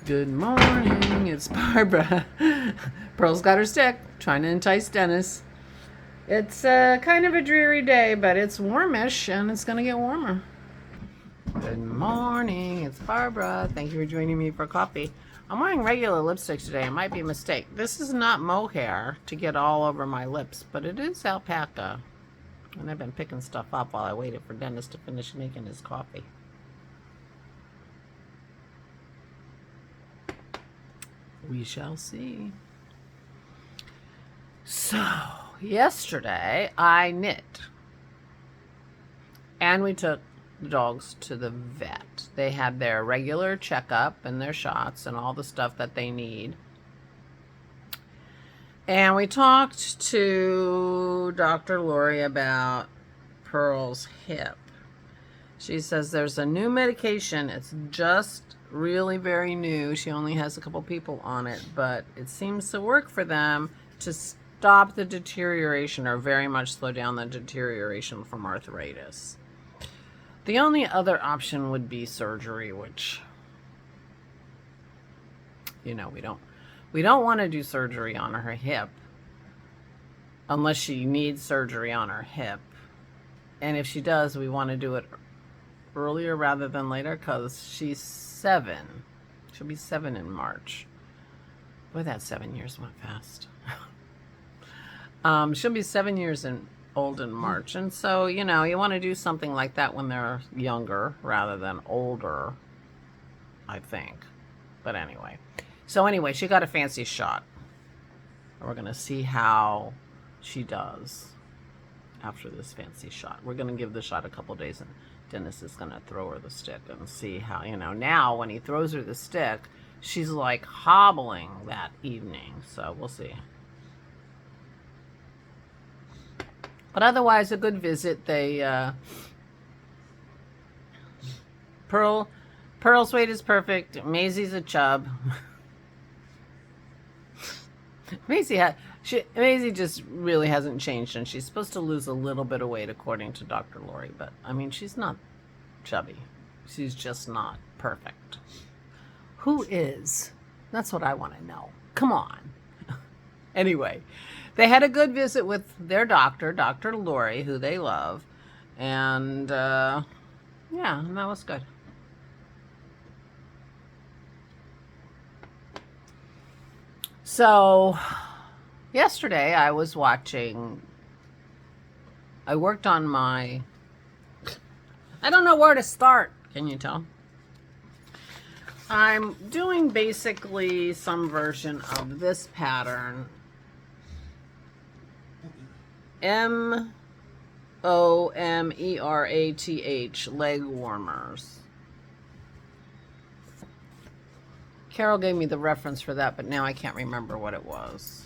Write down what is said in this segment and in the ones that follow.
Good morning, it's Barbara. Pearl's got her stick, trying to entice Dennis. It's kind of a dreary day, but it's warmish and it's going to get warmer. Good morning, it's Barbara. Thank you for joining me for coffee. I'm wearing regular lipstick today. It might be a mistake. This is not mohair to get all over my lips, but it is alpaca. And I've been picking stuff up while I waited for Dennis to finish making his coffee. We shall see. So, yesterday I knit. And we took the dogs to the vet. They had their regular checkup and their shots and all the stuff that they need. And we talked to Dr. Lori about Pearl's hip. She says there's a new medication. It's just really very new. She only has a couple people on it, but it seems to work for them to stop the deterioration or very much slow down the deterioration from arthritis. The only other option would be surgery, which, you know, we don't want to do surgery on her hip unless she needs surgery on her hip. And if she does, we want to do it earlier rather than later because she's 7. She'll be 7 in March. Boy, that 7 years went fast. She'll be 7 years old in March. And so, you know, you want to do something like that when they're younger rather than older, I think. But anyway. So anyway, she got a fancy shot. We're going to see how she does after this fancy shot. We're going to give the shot a couple days and Dennis is going to throw her the stick and see how, you know, now when he throws her the stick, she's like hobbling that evening. So we'll see. But otherwise, a good visit. Pearl's weight is perfect. Maisie's a chub. Maisie just really hasn't changed, and she's supposed to lose a little bit of weight according to Dr. Lori, but I mean, she's not chubby. She's just not perfect. Who is? That's what I want to know. Come on. Anyway, they had a good visit with their doctor, Dr. Lori, who they love, and yeah, and that was good. So, yesterday I was watching, I worked on my, I don't know where to start, can you tell? I'm doing basically some version of this pattern, M-O-M-E-R-A-T-H, leg warmers. Carol gave me the reference for that, but now I can't remember what it was.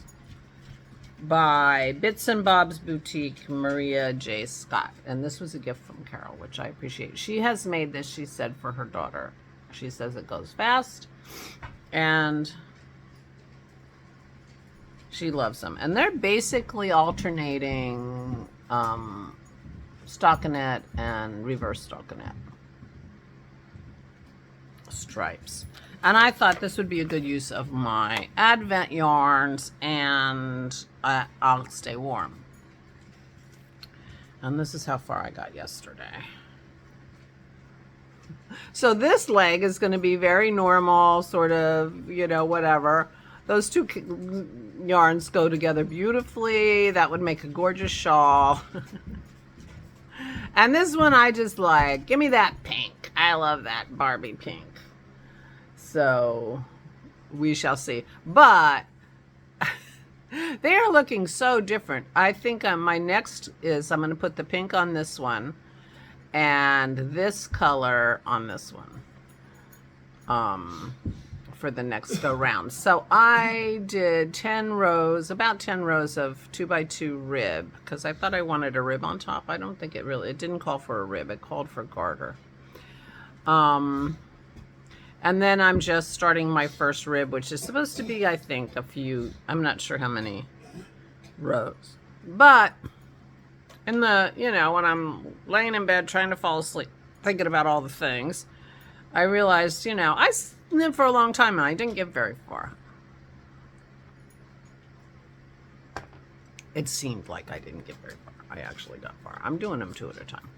By Bits and Bob's Boutique, Maria J. Scott. And this was a gift from Carol, which I appreciate. She has made this, she said, for her daughter. She says it goes fast, and she loves them. And they're basically alternating stockinette and reverse stockinette stripes. And I thought this would be a good use of my Advent yarns, and I'll stay warm. And this is how far I got yesterday. So this leg is going to be very normal, sort of, you know, whatever. Those two yarns go together beautifully. That would make a gorgeous shawl. And this one I just like. Give me that pink. I love that Barbie pink. So we shall see. But they are looking so different. I think my next is I'm going to put the pink on this one and this color on this one for the next go round. So I did 10 rows, about 10 rows of 2x2 rib, because I thought I wanted a rib on top. I don't think it didn't call for a rib. It called for garter. And then I'm just starting my first rib, which is supposed to be, I think, a few, I'm not sure how many rows. But in the, you know, when I'm laying in bed trying to fall asleep, thinking about all the things, I realized, you know, I lived for a long time and I didn't get very far. It seemed like I didn't get very far. I actually got far. I'm doing them 2 at a time.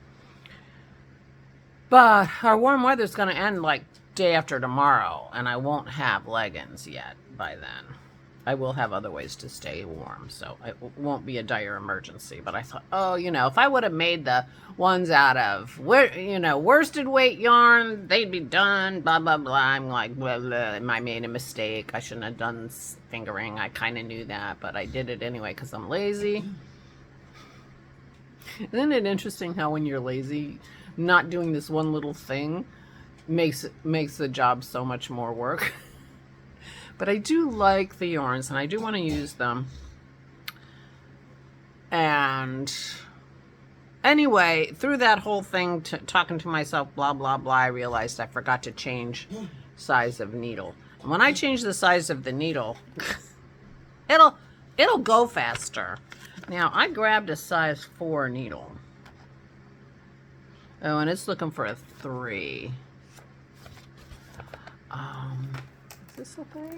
But our warm weather's going to end like day after tomorrow, and I won't have leggings yet by then. I will have other ways to stay warm, so it won't be a dire emergency. But I thought, oh, if I would have made the ones out of, worsted weight yarn, they'd be done, blah, blah, blah. I'm like, blah, blah. I made a mistake. I shouldn't have done fingering. I kind of knew that, but I did it anyway because I'm lazy. Isn't it interesting how when you're lazy, not doing this one little thing makes the job so much more work? But I do like the yarns, and I do want to use them. And anyway, through that whole thing, talking to myself, blah, blah, blah, I realized I forgot to change size of needle. And when I change the size of the needle, it'll go faster. Now, I grabbed a size 4 needle. Oh, and it's looking for a 3. Is this okay?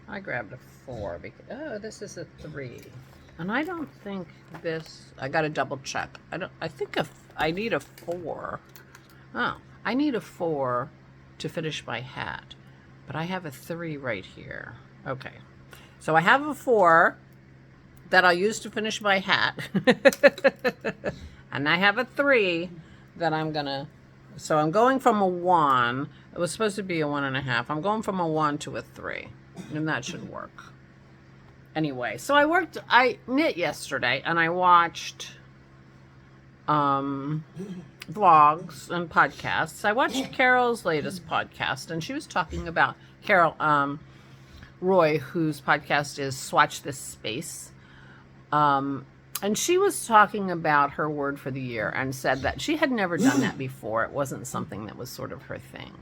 I grabbed a 4 because, oh, this is a 3. And I don't think this, I got to double check. I think I need a 4. Oh, I need a 4 to finish my hat. But I have a 3 right here. Okay. So I have a 4 that I'll use to finish my hat. And I have a 3 that I'm going to, so I'm going from a 1. It was supposed to be a 1.5. I'm going from a 1 to a 3. And that should work. Anyway, so I knit yesterday and I watched vlogs and podcasts. I watched Carol's latest podcast, and she was talking about Carol Roy, whose podcast is Swatch This Space. And she was talking about her word for the year and said that she had never done that before. It wasn't something that was sort of her thing.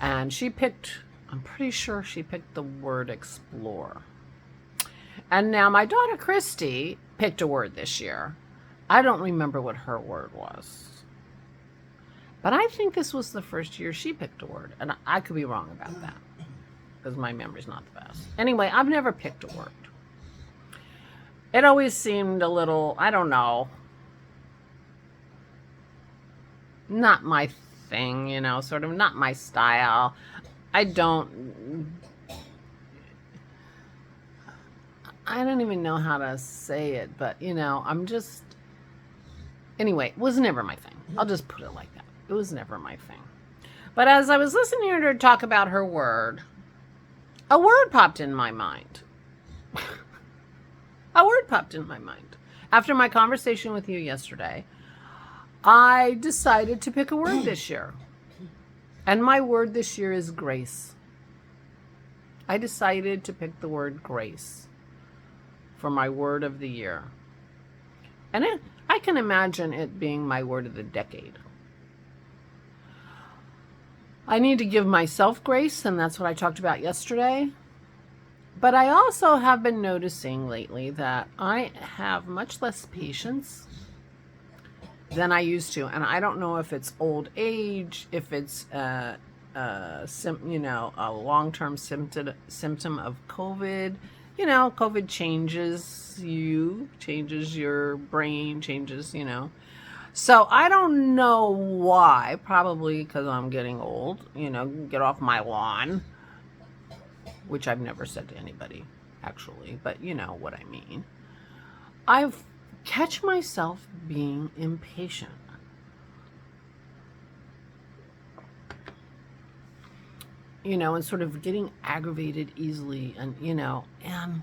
And she picked, I'm pretty sure she picked the word explore. And now my daughter Christy picked a word this year. I don't remember what her word was. But I think this was the first year she picked a word. And I could be wrong about that, because my memory's not the best. Anyway, I've never picked a word. It always seemed a little, I don't know, not my thing, sort of not my style. I don't even know how to say it, but, I'm just, anyway, it was never my thing. I'll just put it like that. It was never my thing. But as I was listening to her talk about her word, a word popped in my mind. A word popped in my mind. After my conversation with you yesterday, I decided to pick a word this year. And my word this year is grace. I decided to pick the word grace for my word of the year. And I can imagine it being my word of the decade. I need to give myself grace, and that's what I talked about yesterday. But I also have been noticing lately that I have much less patience than I used to. And I don't know if it's old age, if it's a long-term symptom of COVID. COVID changes you, changes your brain, changes, So I don't know why. Probably because I'm getting old, get off my lawn. Which I've never said to anybody, actually, but you know what I mean. I catch myself being impatient. And sort of getting aggravated easily, and and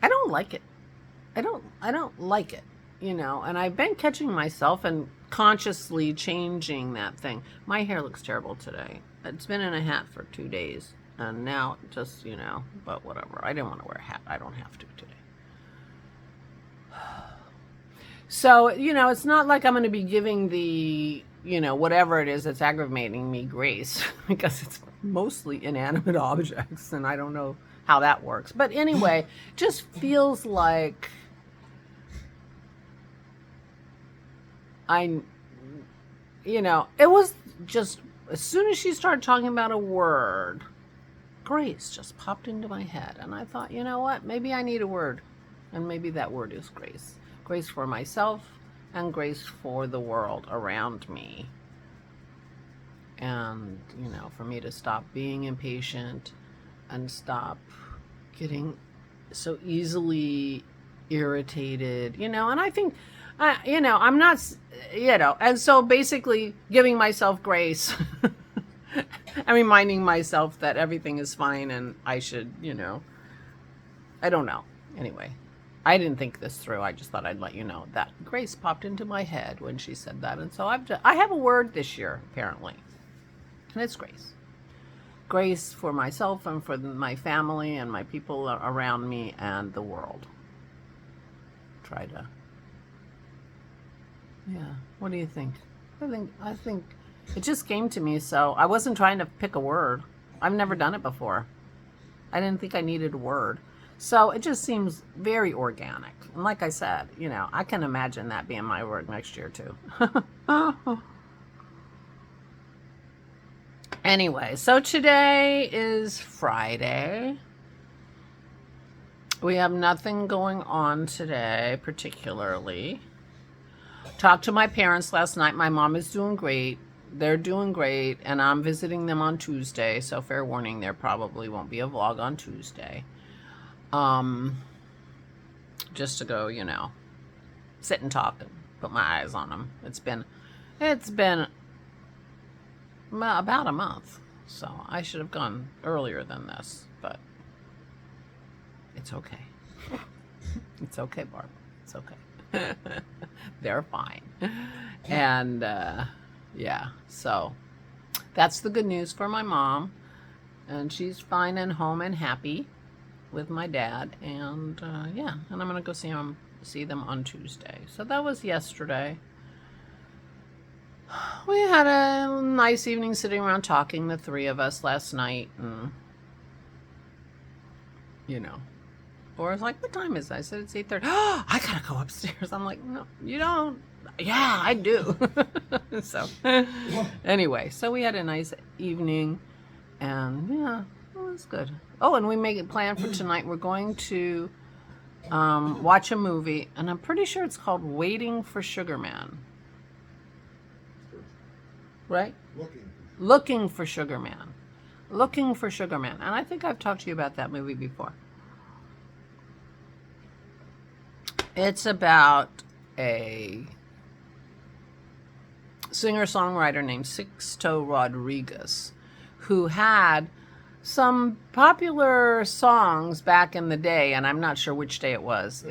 I don't like it. I don't like it, and I've been catching myself and consciously changing that thing. My hair looks terrible today. It's been in a hat for 2 days, and now just, but whatever. I didn't want to wear a hat. I don't have to today. So, it's not like I'm going to be giving the, whatever it is that's aggravating me grace, because it's mostly inanimate objects, and I don't know how that works. But anyway, just feels like it was just, as soon as she started talking about a word, Grace just popped into my head. And I thought, you know what? Maybe I need a word. And maybe that word is grace. Grace for myself and grace for the world around me. And, for me to stop being impatient and stop getting so easily irritated, and I think, I'm not, and so basically giving myself grace and reminding myself that everything is fine and I should, I don't know. Anyway, I didn't think this through. I just thought I'd let you know that grace popped into my head when she said that. And so I have a word this year, apparently, and it's grace. Grace for myself and for my family and my people around me and the world. Yeah. What do you think? I think it just came to me, so I wasn't trying to pick a word. I've never done it before. I didn't think I needed a word. So it just seems very organic. And like I said, I can imagine that being my word next year too. Anyway, so today is Friday. We have nothing going on today particularly. Talked to my parents last night. My mom is doing great. They're doing great, and I'm visiting them on Tuesday, so fair warning, there probably won't be a vlog on Tuesday. Just to go, sit and talk and put my eyes on them. It's been about a month, so I should have gone earlier than this, but it's okay. It's okay, Barb. It's okay. They're fine. And yeah, so that's the good news for my mom, and she's fine and home and happy with my dad. And yeah, and I'm gonna go see them on Tuesday. So that was yesterday. We had a nice evening sitting around talking, the three of us, last night, and or it's like, what time is it? I said it's 8:30. Oh, I gotta go upstairs. I'm like, no, you don't. Yeah, I do. So anyway, so we had a nice evening, and yeah, it was good. Oh, and we make a plan for tonight. We're going to watch a movie, and I'm pretty sure it's called Waiting for Sugar Man. Right? Looking for Sugar Man. Looking for Sugar Man. And I think I've talked to you about that movie before. It's about a singer-songwriter named Sixto Rodriguez, who had some popular songs back in the day, and I'm not sure which day it was.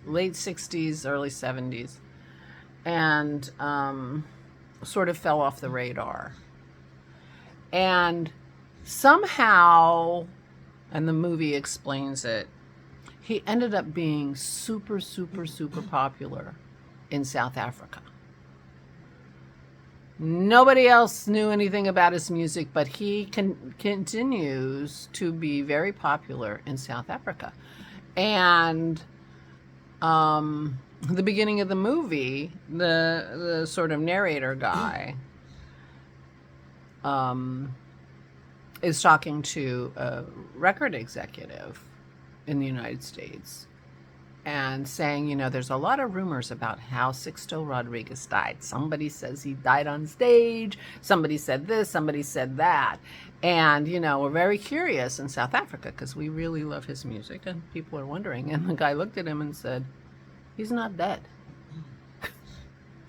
Late 60s, early 70s. And sort of fell off the radar. And somehow, and the movie explains it, he ended up being super, super, super popular in South Africa. Nobody else knew anything about his music, but he continues to be very popular in South Africa. And the beginning of the movie, the sort of narrator guy is talking to a record executive in the United States and saying, there's a lot of rumors about how Sixto Rodriguez died. Somebody says he died on stage. Somebody said this, somebody said that. And, we're very curious in South Africa because we really love his music, and people are wondering. And the guy looked at him and said, he's not dead.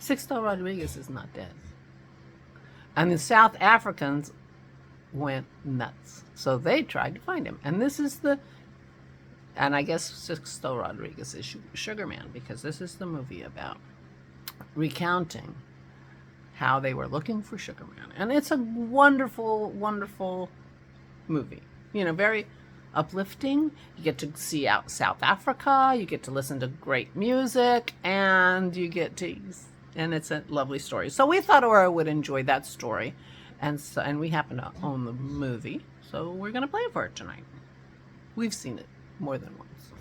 Sixto Rodriguez is not dead. And the South Africans went nuts. So they tried to find him. And and I guess Sixto Rodriguez is Sugar Man, because this is the movie about recounting how they were looking for Sugar Man. And it's a wonderful, wonderful movie. Very uplifting. You get to see out South Africa, you get to listen to great music, and and it's a lovely story. So we thought Aura would enjoy that story, and we happen to own the movie, so we're going to play it for her tonight. We've seen it more than once.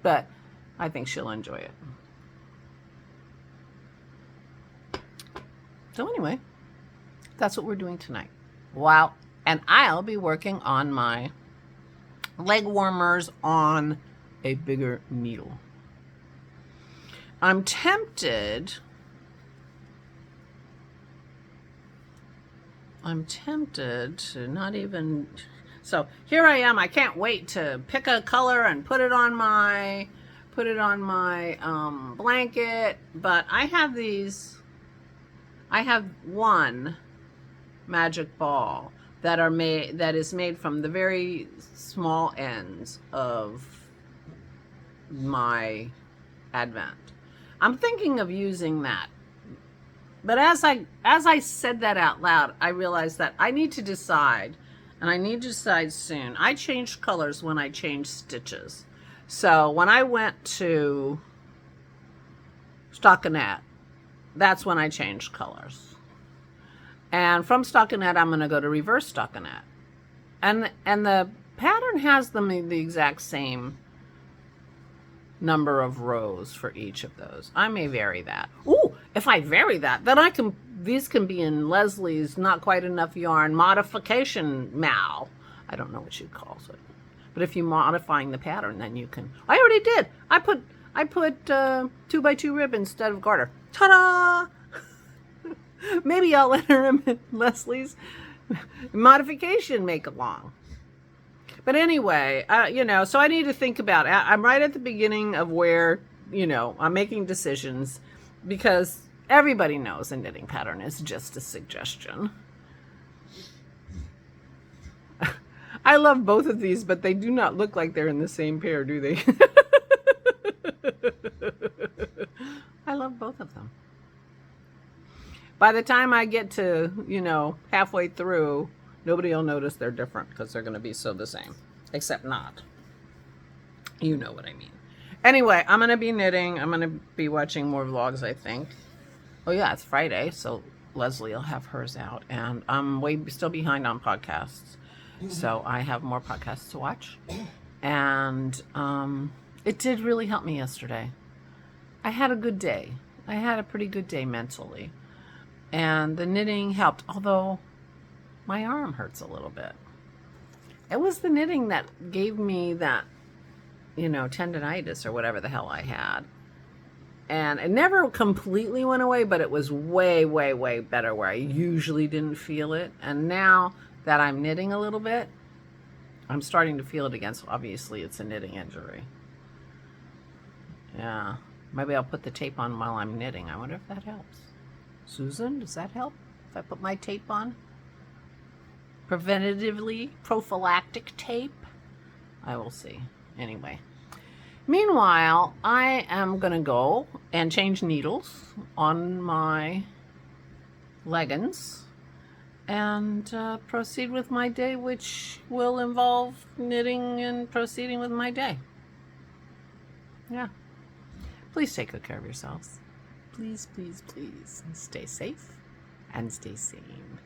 But I think she'll enjoy it. So anyway, that's what we're doing tonight. Wow. And I'll be working on my leg warmers on a bigger needle. I'm tempted to not even... So here I am. I can't wait to pick a color and put it on my blanket. But I have these. I have one magic ball that is made from the very small ends of my Advent. I'm thinking of using that. But as I said that out loud, I realized that I need to decide, and I need to decide soon. I changed colors when I changed stitches. So when I went to stockinette, that's when I changed colors. And from stockinette, I'm going to go to reverse stockinette. And the pattern has them the exact same number of rows for each of those. I may vary that. Ooh, if I vary that, then these can be in Leslie's Not Quite Enough Yarn modification mal. I don't know what she calls it. But if you're modifying the pattern, then you can. I already did. I put 2x2 rib instead of garter. Ta-da! Maybe I'll enter him in Leslie's modification make-along. But anyway, so I need to think about it. I'm right at the beginning of where, I'm making decisions, because everybody knows a knitting pattern is just a suggestion. I love both of these, but they do not look like they're in the same pair, do they? I love both of them. By the time I get to, halfway through, nobody will notice they're different, because they're going to be so the same. Except not. You know what I mean. Anyway, I'm going to be knitting. I'm going to be watching more vlogs, I think. Oh, yeah, it's Friday, so Leslie will have hers out. And I'm still behind on podcasts. So I have more podcasts to watch. And it did really help me yesterday. I had a good day. I had a pretty good day mentally. And the knitting helped, although my arm hurts a little bit. It was the knitting that gave me that, tendinitis or whatever the hell I had. And it never completely went away, but it was way, way, way better where I usually didn't feel it. And now that I'm knitting a little bit, I'm starting to feel it again. So obviously it's a knitting injury. Yeah. Maybe I'll put the tape on while I'm knitting. I wonder if that helps. Susan, does that help if I put my tape on? Preventatively, prophylactic tape? I will see. Anyway. Meanwhile, I am going to go and change needles on my leggings and proceed with my day, which will involve knitting and proceeding with my day. Yeah. Please take good care of yourselves. Please, please, please. Stay safe and stay sane.